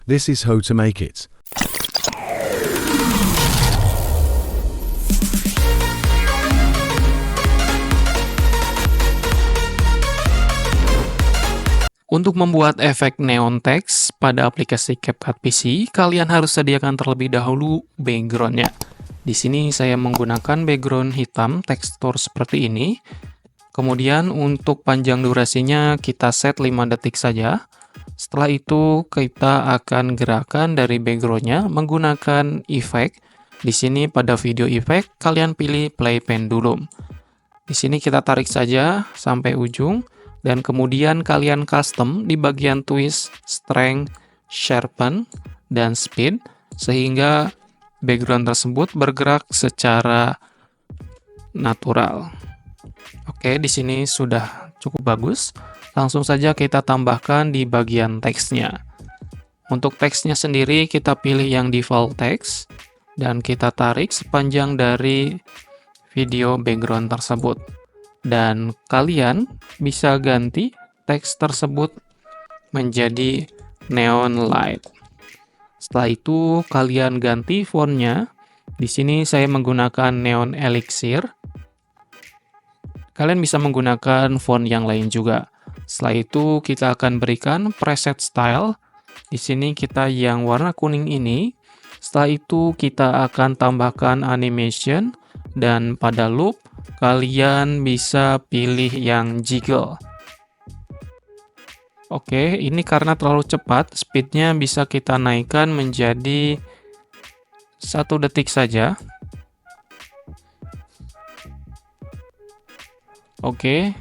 This is how to make it. Untuk membuat efek neon text pada aplikasi CapCut PC, kalian harus sediakan terlebih dahulu background-nya. Di sini saya menggunakan background hitam tekstur seperti ini. Kemudian untuk panjang durasinya kita set 5 detik saja. Setelah itu kita akan gerakan dari background-nya menggunakan efek. Di sini pada video efek kalian pilih play pendulum. Di sini kita tarik saja sampai ujung. Dan kemudian kalian custom di bagian twist, strength, sharpen, dan speed, sehingga background tersebut bergerak secara natural. Oke, di sini sudah cukup bagus. Langsung saja kita tambahkan di bagian teksnya. Untuk teksnya sendiri kita pilih yang default text, dan kita tarik sepanjang dari video background tersebut. Dan kalian bisa ganti teks tersebut menjadi neon light. Setelah itu kalian ganti fontnya. Di sini saya menggunakan neon elixir. Kalian bisa menggunakan font yang lain juga. Setelah itu kita akan berikan preset style. Di sini kita yang warna kuning ini. Setelah itu kita akan tambahkan animation dan pada loop kalian bisa pilih yang jiggle. Oke, ini karena terlalu cepat, speednya bisa kita naikkan menjadi 1 detik saja. Oke,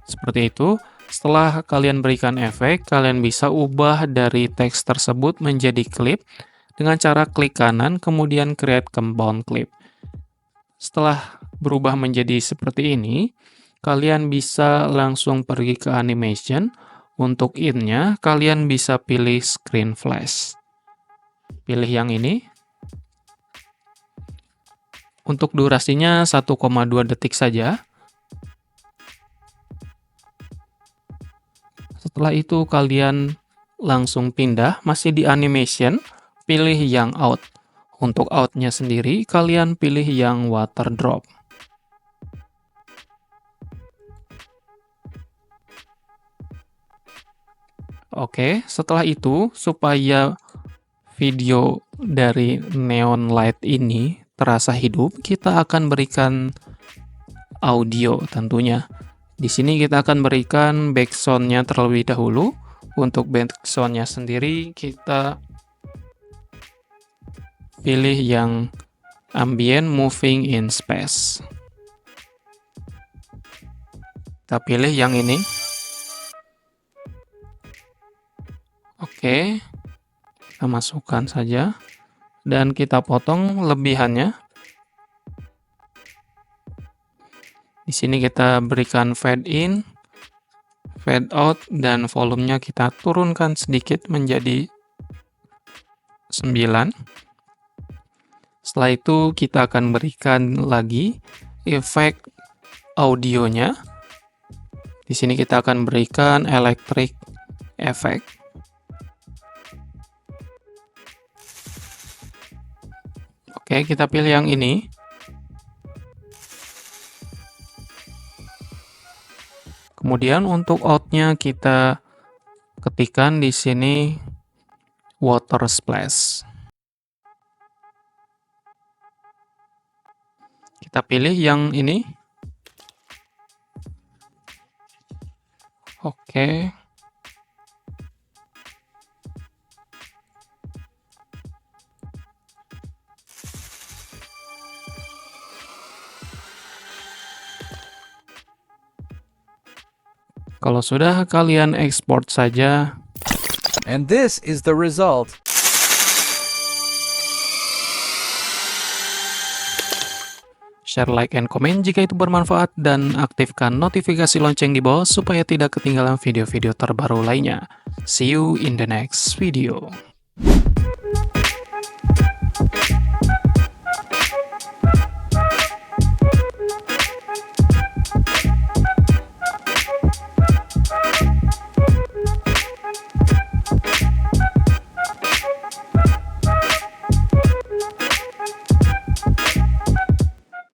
seperti itu. Setelah kalian berikan efek, kalian bisa ubah dari teks tersebut menjadi klip dengan cara klik kanan, kemudian create compound clip. Setelah berubah menjadi seperti ini, kalian bisa langsung pergi ke animation. Untuk in-nya, kalian bisa pilih screen flash. Pilih yang ini. Untuk durasinya 1,2 detik saja. Setelah itu kalian langsung pindah, masih di animation, pilih yang out. Untuk out-nya sendiri, kalian pilih yang water drop. Oke, setelah itu, supaya video dari neon light ini terasa hidup, kita akan berikan audio tentunya. Di sini kita akan berikan background-nya terlebih dahulu. Untuk background-nya sendiri, kita pilih yang ambient moving in space. Kita pilih yang ini. Oke, kita masukkan saja dan kita potong lebihannya. Di sini kita berikan fade in, fade out, dan volumenya kita turunkan sedikit menjadi 9. Setelah itu kita akan berikan lagi efek audionya. Di sini kita akan berikan electric effect. Oke, kita pilih yang ini. Kemudian untuk out-nya kita ketikkan di sini water splash. Kita pilih yang ini. Oke. Kalau sudah, kalian export saja. And this is the result. Share, like, and comment jika itu bermanfaat, dan aktifkan notifikasi lonceng di bawah supaya tidak ketinggalan video-video terbaru lainnya. See you in the next video.